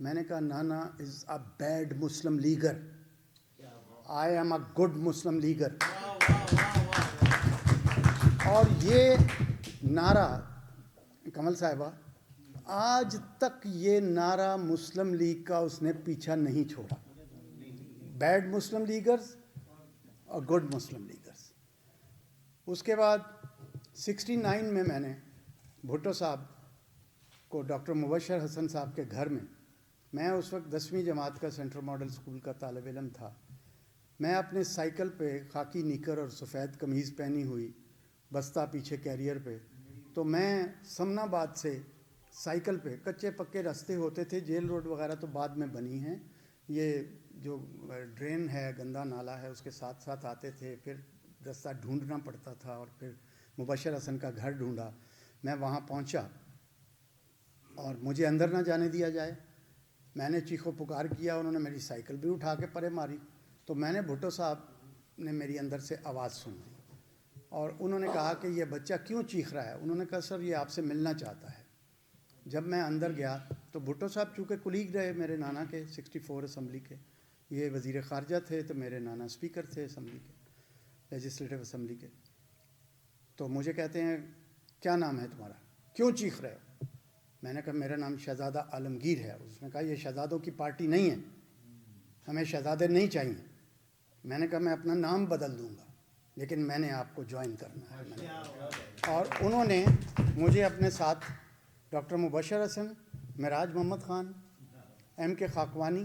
میں نے کہا نانا is a bad Muslim Leaguer, I am a good Muslim Leaguer. اور یہ نعرہ کمل صاحبہ آج تک یہ نعرہ مسلم لیگ کا اس نے پیچھا نہیں چھوڑا. بیڈ مسلم لیگرز اور گڈ مسلم لیگرز. اس کے بعد 69 میں نے بھٹو صاحب کو ڈاکٹر مبشر حسن صاحب کے گھر میں اس وقت 10ویں جماعت کا سینٹرل ماڈل اسکول کا طالب علم تھا. میں اپنے سائیکل پہ خاکی نیکر اور سفید قمیض پہنی ہوئی, بستہ پیچھے کیریئر پہ, تو میں سمن آباد سے سائیکل پہ, کچے پکے راستے ہوتے تھے, جیل روڈ وغیرہ تو بعد میں بنی ہیں, یہ جو ڈرین ہے, گندا نالا ہے, اس کے ساتھ ساتھ آتے تھے. پھر رستہ ڈھونڈنا پڑتا تھا اور پھر مبشر حسن کا گھر ڈھونڈا. میں وہاں پہنچا اور مجھے اندر نہ جانے دیا جائے. میں نے چیخ و پکار کیا, انہوں نے میری سائیکل بھی اٹھا کے پرے ماری. تو میں نے بھٹو صاحب نے میری اندر سے آواز سن لی اور انہوں نے کہا کہ یہ بچہ کیوں چیخ رہا ہے. انہوں نے کہا سر یہ آپ سے ملنا چاہتا ہے. جب میں اندر گیا تو بھٹو صاحب چونکہ کلیگ رہے میرے نانا کے 64 اسمبلی کے, یہ وزیر خارجہ تھے تو میرے نانا اسپیکر تھے اسمبلی کے, لیجسلیٹو اسمبلی کے. تو مجھے کہتے ہیں کیا نام ہے تمہارا, کیوں چیخ رہے ہو. میں نے کہا میرا نام شہزادہ عالمگیر ہے. اس نے کہا یہ شہزادوں کی پارٹی نہیں ہے, ہمیں شہزادے نہیں چاہیے. میں نے کہا میں اپنا نام بدل دوں گا لیکن میں نے آپ کو جوائن کرنا ہے. اور انہوں نے مجھے اپنے ساتھ ڈاکٹر مبشر حسن, معراج محمد خان, ایم کے خاکوانی,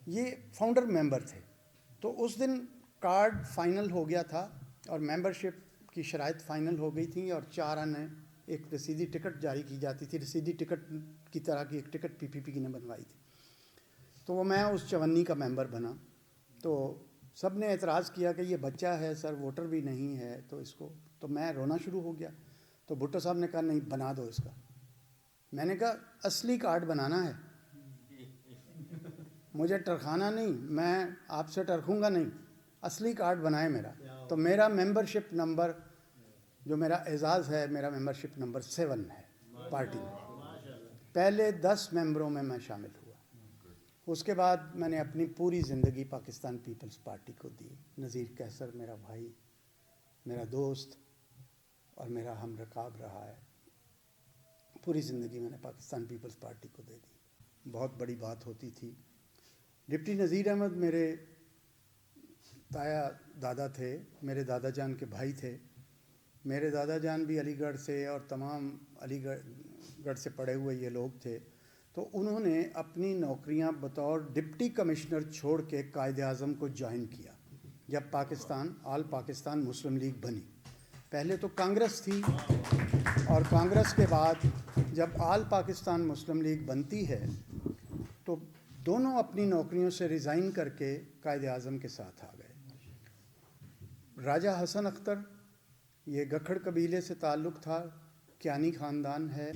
یہ فاؤنڈر ممبر تھے. تو اس دن کارڈ فائنل ہو گیا تھا اور ممبرشپ کی شرائط فائنل ہو گئی تھیں, اور 4 آنے ایک رسیدی ٹکٹ جاری کی جاتی تھی, رسیدی ٹکٹ کی طرح کی ایک ٹکٹ پی پی پی نے بنوائی تھی. تو وہ میں اس 54 کا ممبر بنا. تو سب نے اعتراض کیا کہ یہ بچہ ہے سر, ووٹر بھی نہیں ہے, تو اس کو, تو میں رونا شروع ہو گیا. تو بھٹو صاحب نے کہا نہیں بنا دو اس کا. میں نے کہا اصلی کارڈ بنانا ہے, مجھے ٹرکھانا نہیں, میں آپ سے ٹرکھوں گا نہیں, اصلی کارڈ بنائے میرا. تو میرا ممبرشپ نمبر جو میرا اعزاز ہے, میرا ممبرشپ نمبر 7 ہے پارٹی میں. پہلے 10 ممبروں میں شامل ہوا. اس کے بعد میں نے اپنی پوری زندگی پاکستان پیپلز پارٹی کو دی. نذیر کیسر میرا بھائی, میرا دوست اور میرا ہم رکاب رہا ہے. پوری زندگی میں نے پاکستان پیپلز پارٹی کو دے دی. بہت بڑی بات ہوتی تھی. ڈپٹی نذیر احمد میرے تایا دادا تھے, میرے دادا جان کے بھائی تھے. میرے دادا جان بھی علی گڑھ سے اور تمام علی گڑھ سے پڑھے ہوئے یہ لوگ تھے. تو انہوں نے اپنی نوکریاں بطور ڈپٹی کمشنر چھوڑ کے قائد اعظم کو جوائن کیا جب پاکستان آل پاکستان مسلم لیگ بنی. پہلے تو کانگریس تھی اور کانگریس کے بعد جب آل پاکستان مسلم لیگ بنتی ہے تو دونوں اپنی نوکریوں سے ریزائن کر کے قائد اعظم کے ساتھ آ گئے. راجہ حسن اختر یہ گکھڑ قبیلے سے تعلق تھا, کیانی خاندان ہے.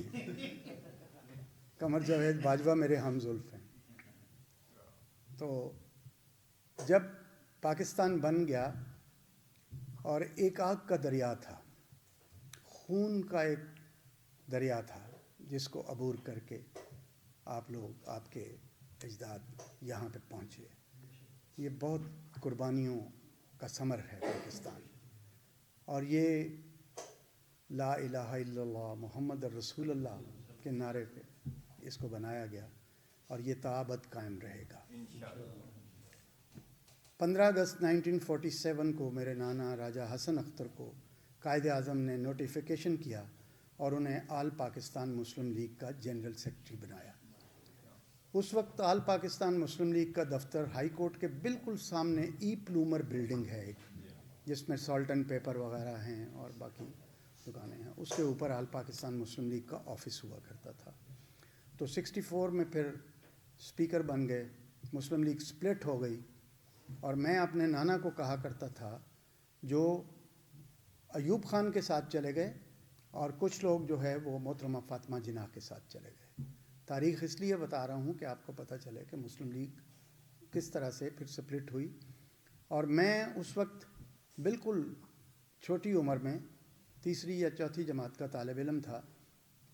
قمر جاوید باجوہ میرے ہم زلف ہیں. تو جب پاکستان بن گیا اور ایک آگ کا دریا تھا, خون کا ایک دریا تھا جس کو عبور کر کے آپ لوگ, آپ کے اجداد یہاں پہ پہنچے. یہ بہت قربانیوں کا ثمر ہے پاکستان. اور یہ لا الہ الا اللہ محمد الرسول اللہ کے نعرے پہ اس کو بنایا گیا اور یہ تابت قائم رہے گا. 15 اگست 1947 کو میرے نانا راجہ حسن اختر کو قائد اعظم نے نوٹیفیکیشن کیا اور انہیں آل پاکستان مسلم لیگ کا جنرل سیکرٹری بنایا. اس وقت آل پاکستان مسلم لیگ کا دفتر ہائی کورٹ کے بالکل سامنے ای پلومر بلڈنگ ہے ایک, جس میں سالٹ اینڈ پیپر وغیرہ ہیں اور باقی دکانیں ہیں. اس کے اوپر آل پاکستان مسلم لیگ کا آفس ہوا کرتا تھا. تو 64 میں پھر اسپیکر بن گئے, مسلم لیگ سپلٹ ہو گئی. اور میں اپنے نانا کو کہا کرتا تھا, جو ایوب خان کے ساتھ چلے گئے اور کچھ لوگ جو ہے وہ محترمہ فاطمہ جناح کے ساتھ چلے گئے. تاریخ اس لیے بتا رہا ہوں کہ آپ کو پتہ چلے کہ مسلم لیگ کس طرح سے پھر سپلٹ ہوئی. اور میں اس وقت بالکل چھوٹی عمر میں 3 یا 4 جماعت کا طالب علم تھا.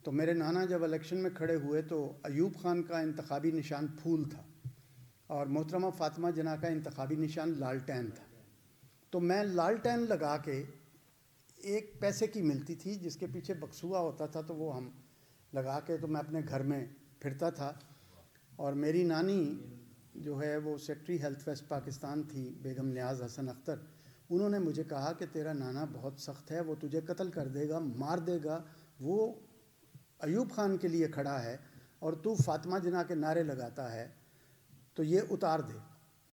تو میرے نانا جب الیکشن میں کھڑے ہوئے تو ایوب خان کا انتخابی نشان پھول تھا اور محترمہ فاطمہ جناح کا انتخابی نشان لالٹین تھا. تو میں لالٹین لگا کے، ایک پیسے کی ملتی تھی جس کے پیچھے بکسوا ہوتا تھا، تو وہ ہم لگا کے تو میں اپنے گھر میں پھرتا تھا. اور میری نانی جو ہے وہ سیکٹری ہیلتھ ویسٹ پاکستان تھی، بیگم نیاز حسن اختر. انہوں نے مجھے کہا کہ تیرا نانا بہت سخت ہے، وہ تجھے قتل کر دے گا، مار دے گا، وہ ایوب خان کے لیے کھڑا ہے اور تو فاطمہ جناح کے نعرے لگاتا ہے، تو یہ اتار دے.